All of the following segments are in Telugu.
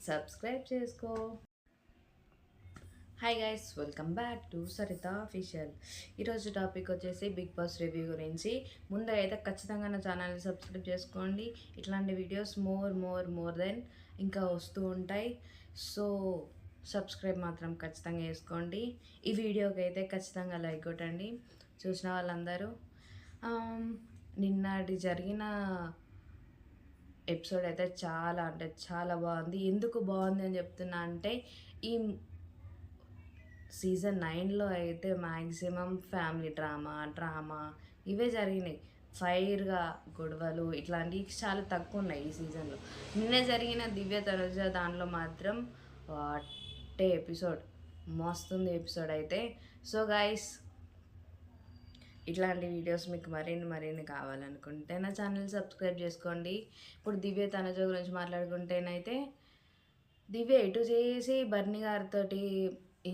సబ్స్క్రైబ్ చేసుకో. Hi guys, welcome back to Saritha official. ఈరోజు టాపిక్ వచ్చేసి బిగ్ బాస్ రివ్యూ గురించి. ముందుగా అయితే ఖచ్చితంగా నా ఛానల్ని సబ్స్క్రైబ్ చేసుకోండి. ఇట్లాంటి వీడియోస్ మోర్ దెన్ ఇంకా వస్తూ ఉంటాయి. సో సబ్స్క్రైబ్ మాత్రం ఖచ్చితంగా చేసుకోండి. ఈ వీడియోకి అయితే ఖచ్చితంగా లైక్ కొట్టండి చూసిన వాళ్ళందరూ. నిన్నటి జరిగిన ఎపిసోడ్ అయితే చాలా అంటే చాలా బాగుంది. ఎందుకు బాగుంది అని చెప్తున్నా అంటే, ఈ సీజన్ 9లో అయితే మ్యాక్సిమం ఫ్యామిలీ డ్రామా ఇవే జరిగినాయి. ఫైర్గా గొడవలు ఇట్లాంటివి చాలా తక్కువ ఉన్నాయి ఈ సీజన్లో. నిన్న జరిగిన దివ్య తనుజ దాంట్లో మాత్రం వాటే ఎపిసోడ్, మస్తుంది ఎపిసోడ్ అయితే. సో గైస్, ఇట్లాంటి వీడియోస్ మీకు మరిన్ని కావాలనుకుంటే నా ఛానల్ సబ్స్క్రైబ్ చేసుకోండి. ఇప్పుడు దివ్య తనుజ గురించి మాట్లాడుకుంటేనైతే, దివ్య ఎటు చేసి బర్ని గారితో ఈ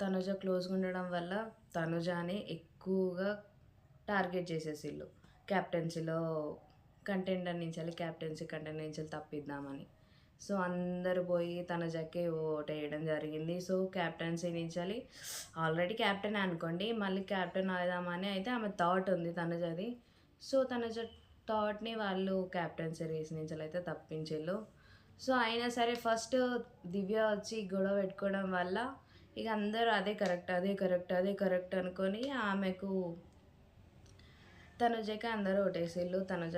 తనుజ క్లోజ్గా ఉండడం వల్ల తనుజాని ఎక్కువగా టార్గెట్ చేసేసిళ్ళు. క్యాప్టెన్సీలో కంటెండర్ నుంచి క్యాప్టెన్సీ తప్పిద్దామని. సో అందరు పోయి తనుజకే ఓట్ వేయడం జరిగింది. సో క్యాప్టెన్సీ నుంచి ఆల్రెడీ క్యాప్టెన్ అనుకోండి, మళ్ళీ క్యాప్టెన్ అవుదామని అయితే ఆమె థాట్ ఉంది తనుజది. సో తనుజ థాట్ని వాళ్ళు క్యాప్టెన్సీ రేస్ నుంచి అయితే తప్పించిళ్ళు. సో అయినా సరే ఫస్ట్ దివ్య వచ్చి గొడవ పెట్టుకోవడం వల్ల ఇక అందరూ అదే కరెక్ట్ అనుకొని ఆమెకు తనుజకి అందరూ ఓటేసిళ్ళు. తనుజ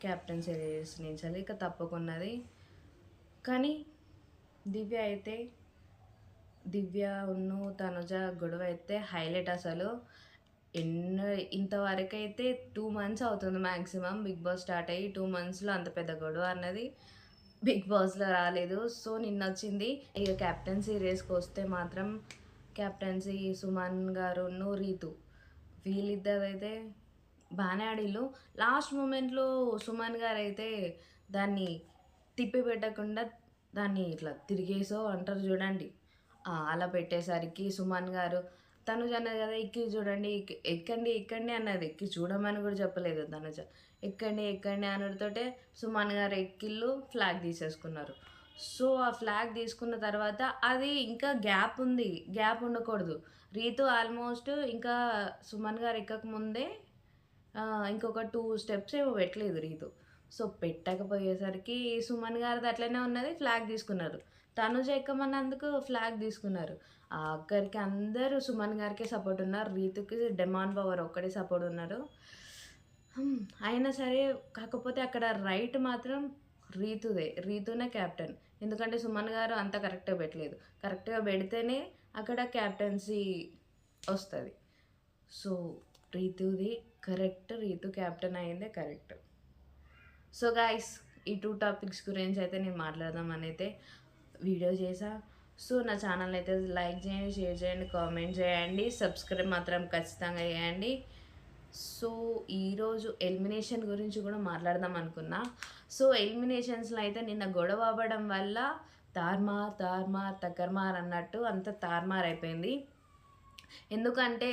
క్యాప్టెన్సీ రేస్ నుంచి ఇక తప్పుకున్నది. కానీ దివ్య తనుజ గొడవ అయితే హైలైట్ అసలు. ఇంతవరకు అయితే 2 months అవుతుంది మ్యాక్సిమం బిగ్ బాస్ స్టార్ట్ అయ్యి. 2 monthsలో అంత పెద్ద గొడవ అన్నది బిగ్ బాస్లో రాలేదు. సో నిన్న వచ్చింది. ఇక క్యాప్టెన్సీ రేస్కి వస్తే మాత్రం క్యాప్టెన్సీ సుమన్ గారును రీతు వీళ్ళిద్దరైతే బాగానే ఆడిళ్ళు. లాస్ట్ మూమెంట్లో సుమన్ గారు అయితే దాన్ని తిప్పి పెట్టకుండా దాన్ని ఇట్లా తిరిగేసో అంటారు చూడండి, అలా పెట్టేసరికి సుమన్ గారు తనుజ అన్నది కదా ఎక్కి చూడండి, ఎక్కండి అన్నది. ఎక్కి చూడమని కూడా చెప్పలేదు తనుజ. ఎక్కండి అనడితోటే సుమన్ గారు ఎక్కిళ్ళు ఫ్లాగ్ తీసేసుకున్నారు. సో ఆ ఫ్లాగ్ తీసుకున్న తర్వాత అది ఇంకా గ్యాప్ ఉండకూడదు. రీతు ఆల్మోస్ట్ ఇంకా సుమన్ గారు ఎక్కకముందే ఇంకొక 2 steps ఏమో పెట్టలేదు రీతు. సో పెట్టకపోయేసరికి సుమన్ గారిది అట్లనే ఉన్నది, ఫ్లాగ్ తీసుకున్నారు. తనుజ ఎక్కమన్నందుకు ఫ్లాగ్ తీసుకున్నారు. ఆఖరికి అందరూ సుమన్ గారికే సపోర్ట్ ఉన్నారు, రీతుకి డెమాన్ పవర్ ఒక్కడే సపోర్ట్ ఉన్నారు. అయినా సరే కాకపోతే అక్కడ రైట్ మాత్రం రీతునే క్యాప్టెన్. ఎందుకంటే సుమన్ గారు అంత కరెక్ట్గా పెట్టలేదు. కరెక్ట్గా పెడితేనే అక్కడ క్యాప్టెన్సీ వస్తుంది. సో రీతుది కరెక్ట్, రీతు క్యాప్టెన్ అయిందే కరెక్ట్. సో గాయస్, ఈ 2 topics గురించి అయితే నేను మాట్లాడదామని అయితే వీడియో చేశా. సో నా ఛానల్ అయితే లైక్ చేయండి, షేర్ చేయండి, కామెంట్ చేయండి, సబ్స్క్రైబ్ మాత్రం ఖచ్చితంగా చేయండి. సో ఈరోజు ఎలిమినేషన్ గురించి కూడా మాట్లాడదాం అనుకున్నా. సో ఎలిమినేషన్స్లో అయితే నిన్న గొడవ అవ్వడం వల్ల తకర్మార్ అన్నట్టు అంత తార్మార్ అయిపోయింది. ఎందుకంటే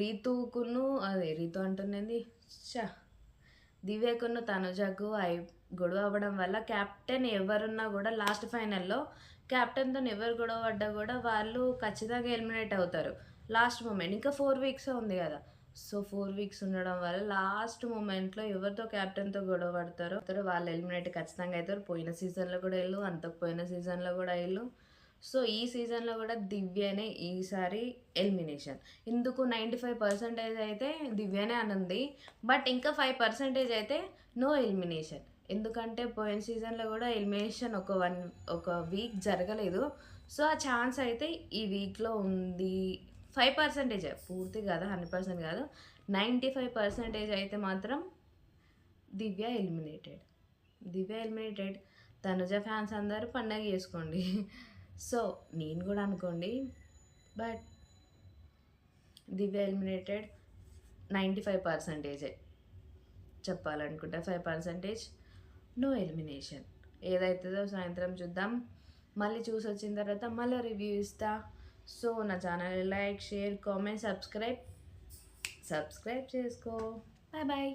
రీతు అంటున్నది దివ్యకును తనుజకు గొడవ అవ్వడం వల్ల క్యాప్టెన్ ఎవరున్నా కూడా లాస్ట్ ఫైనల్లో క్యాప్టెన్తో ఎవరు గొడవ పడ్డా కూడా వాళ్ళు ఖచ్చితంగా ఎలిమినేట్ అవుతారు లాస్ట్ మూమెంట్. ఇంకా 4 weeks ఉంది కదా. సో 4 weeks ఉండడం వల్ల లాస్ట్ మూమెంట్లో ఎవరితో క్యాప్టెన్తో గొడవ పడతారో వాళ్ళు ఎలిమినేట్ ఖచ్చితంగా అవుతారు. పోయిన సీజన్లో కూడా పోయిన సీజన్లో కూడా సో ఈ సీజన్లో కూడా దివ్యనే ఈసారి ఎలిమినేషన్. ఇందుకు 95% అయితే దివ్యనే అనుంది. బట్ ఇంకా 5% అయితే నో ఎలిమినేషన్. ఎందుకంటే పోయిన సీజన్లో కూడా ఎలిమినేషన్ ఒక వీక్ జరగలేదు. సో ఆ ఛాన్స్ అయితే ఈ వీక్లో ఉంది. 5% పూర్తి కాదు, 100% కాదు, 95% అయితే మాత్రం దివ్య ఎలిమినేటెడ్. తనుజ ఫ్యాన్స్ అందరూ పండగ చేసుకోండి. సో నేను కూడా అనుకోండి. బట్ దివ్య ఎలిమినేటెడ్ 95% చెప్పాలనుకుంటే 5% నో ఎలిమినేషన్. ఏదైతుందో సాయంత్రం చూద్దాం. మళ్ళీ చూసి వచ్చిన తర్వాత మళ్ళీ రివ్యూ ఇస్తా. సో నా channel like, share, comment, subscribe చేసుకో. బాయ్.